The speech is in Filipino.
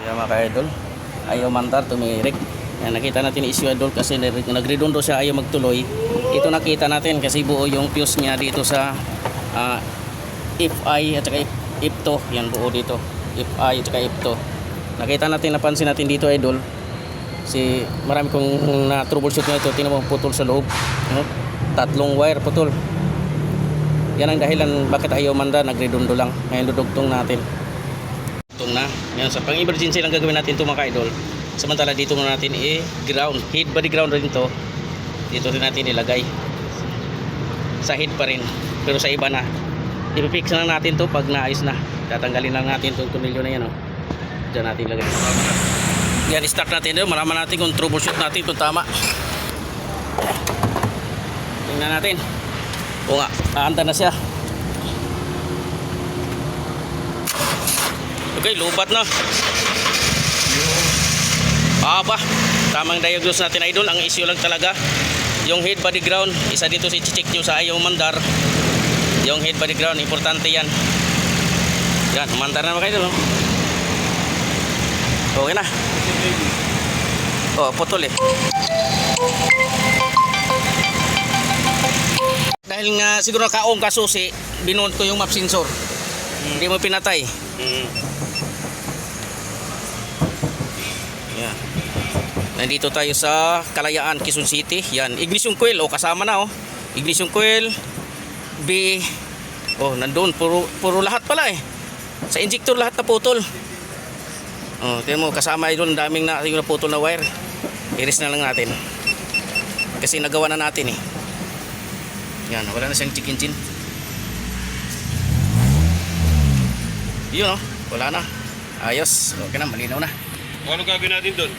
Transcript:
Kaya mga ka-idol, ayaw mandar, tumirik. Yan, nakita natin yung issue idol kasi nagredondo siya, ayaw magtuloy. Ito nakita natin kasi buo yung fuse niya dito sa FI at saka F2. Yan buo dito, FI at saka F2. Nakita natin, napansin natin dito idol, marami kong na troubleshoot na ito. Tingnan mo, putol sa loob, no? 3 wire putol. Yan ang dahilan bakit ayaw mandar, nagredondo lang. Ngayon dudugtong natin. Itong na. Yan, sa pang-emergency lang gagawin natin ito mga ka-idol. Samantala dito muna natin i-ground. Head body ground rin ito. Dito rin natin ilagay. Sa head pa rin. Pero sa iba na. I-fix na natin to pag naayos na. Tatanggalin lang natin itong tunilyo na yan. Oh. Diyan natin ilagay. Yan, start natin ito. Malaman natin kung troubleshoot natin ito tama. Tingnan natin. O nga, aanta na siya. Okay, lubat na. Aba, tamang diagnose natin idol. Ang issue lang talaga yung head body ground. Isa dito si check nyo sa ayaw mandar. Yung head body ground, importante yan. Yan, mandar na mga idol. Okay na. Oh, putol eh. Dahil nga siguro kaong kasusi, binuot ko yung map sensor. Hindi mo pinatay. Yan. Nandito tayo sa Kalayaan, Quezon City. Yan, ignition coil, oh, kasama na oh. Ignition coil, B. Oh, nandoon puro lahat pala eh. Sa injector lahat na putol. Oh, tingnan mo, kasama doon, daming na yung naputol na wire. Iris na lang natin. Kasi nagawa na natin eh. Yan, wala na siyang check engine. Yun oh, wala na. Ayos, okay na, malinaw na. Ano gagawin natin doon?